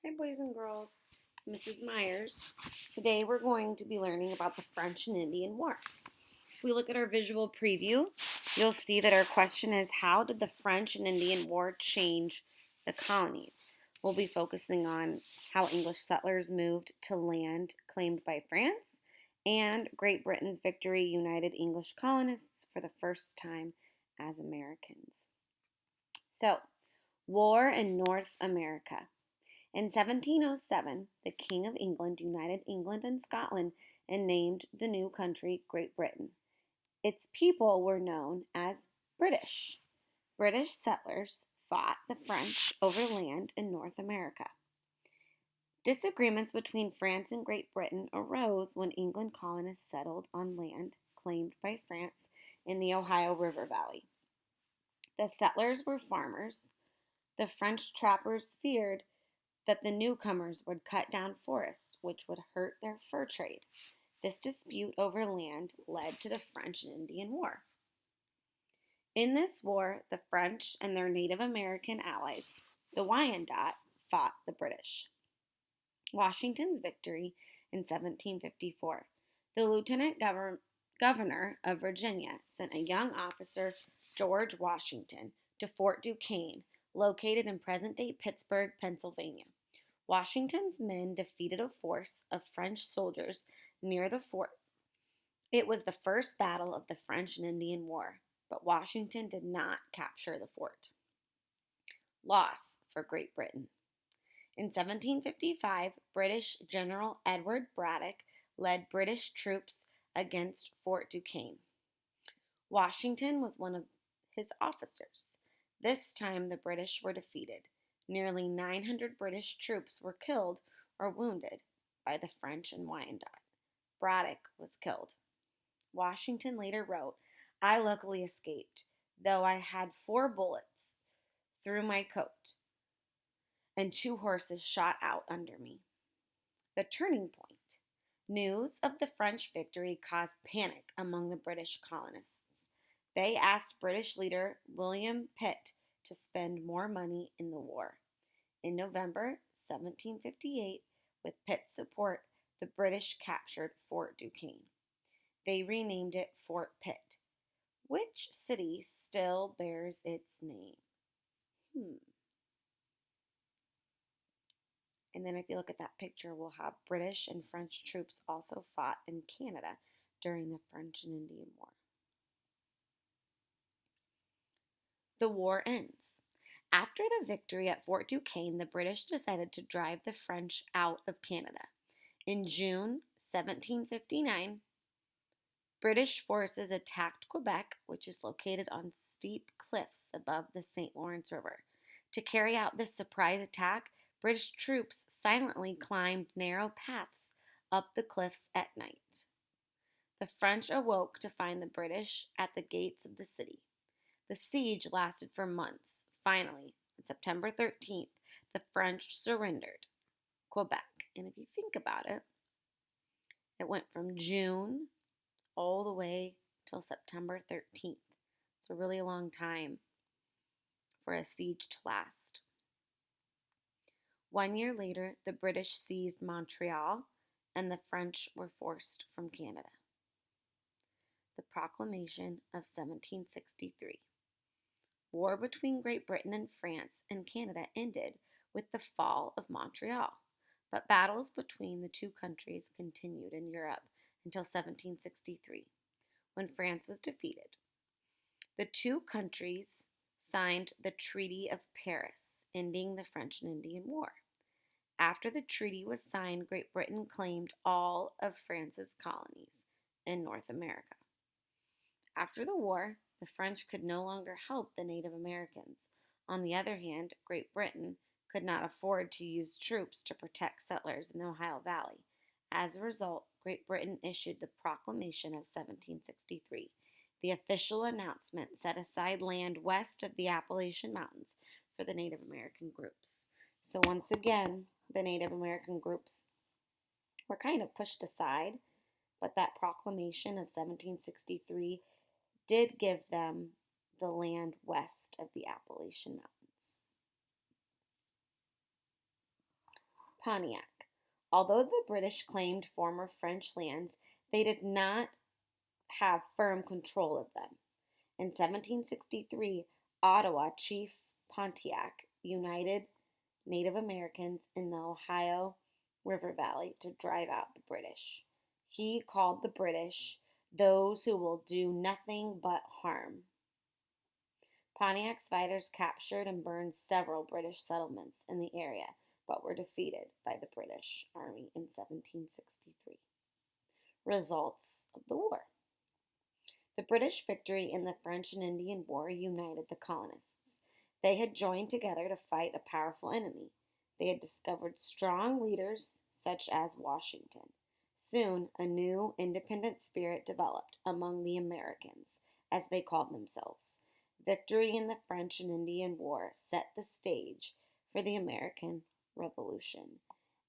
Hi, boys and girls. It's Mrs. Myers. Today we're going to be learning about the French and Indian War. If we look at our visual preview, you'll see that our question is, how did the French and Indian War change the colonies? We'll be focusing on how English settlers moved to land claimed by France, and Great Britain's victory united English colonists for the first time as Americans. So, war in North America. In 1707, the King of England united England and Scotland and named the new country Great Britain. Its people were known as British. British settlers fought the French over land in North America. Disagreements between France and Great Britain arose when England colonists settled on land claimed by France in the Ohio River Valley. The settlers were farmers. The French trappers feared that the newcomers would cut down forests, which would hurt their fur trade. This dispute over land led to the French and Indian War. In this war, the French and their Native American allies, the Wyandot, fought the British. Washington's victory in 1754. The lieutenant governor of Virginia sent a young officer, George Washington, to Fort Duquesne, located in present-day Pittsburgh, Pennsylvania. Washington's men defeated a force of French soldiers near the fort. It was the first battle of the French and Indian War, but Washington did not capture the fort. Loss for Great Britain. In 1755, British General Edward Braddock led British troops against Fort Duquesne. Washington was one of his officers. This time the British were defeated. Nearly 900 British troops were killed or wounded by the French and Wyandot. Braddock was killed. Washington later wrote, "I luckily escaped, though I had 4 bullets through my coat and 2 horses shot out under me." The turning point. News of the French victory caused panic among the British colonists. They asked British leader William Pitt to spend more money in the war. In November 1758, with Pitt's support, the British captured Fort Duquesne. They renamed it Fort Pitt. Which city still bears its name? And then if you look at that picture, we'll have British and French troops also fought in Canada during the French and Indian War. The war ends. After the victory at Fort Duquesne, the British decided to drive the French out of Canada. In June 1759, British forces attacked Quebec, which is located on steep cliffs above the St. Lawrence River. To carry out this surprise attack, British troops silently climbed narrow paths up the cliffs at night. The French awoke to find the British at the gates of the city. The siege lasted for months. Finally, on September 13th, the French surrendered Quebec. And if you think about it, it went from June all the way till September 13th. It's a really long time for a siege to last. 1 year later, the British seized Montreal and the French were forced from Canada. The Proclamation of 1763. War between Great Britain and France and Canada ended with the fall of Montreal, but battles between the two countries continued in Europe until 1763, when France was defeated. The two countries signed the Treaty of Paris, ending the French and Indian War. After the treaty was signed, Great Britain claimed all of France's colonies in North America. After the war, the French could no longer help the Native Americans. On the other hand, Great Britain could not afford to use troops to protect settlers in the Ohio Valley. As a result, Great Britain issued the Proclamation of 1763. The official announcement set aside land west of the Appalachian Mountains for the Native American groups. So once again, the Native American groups were kind of pushed aside, but that proclamation of 1763 did give them the land west of the Appalachian Mountains. Pontiac. Although the British claimed former French lands, they did not have firm control of them. In 1763, Ottawa Chief Pontiac united Native Americans in the Ohio River Valley to drive out the British. He called the British those who will do nothing but harm. Pontiac's fighters captured and burned several British settlements in the area, but were defeated by the British Army in 1763. Results of the war. The British victory in the French and Indian War united the colonists. They had joined together to fight a powerful enemy. They had discovered strong leaders such as Washington. Soon, a new independent spirit developed among the Americans, as they called themselves. Victory in the French and Indian War set the stage for the American Revolution.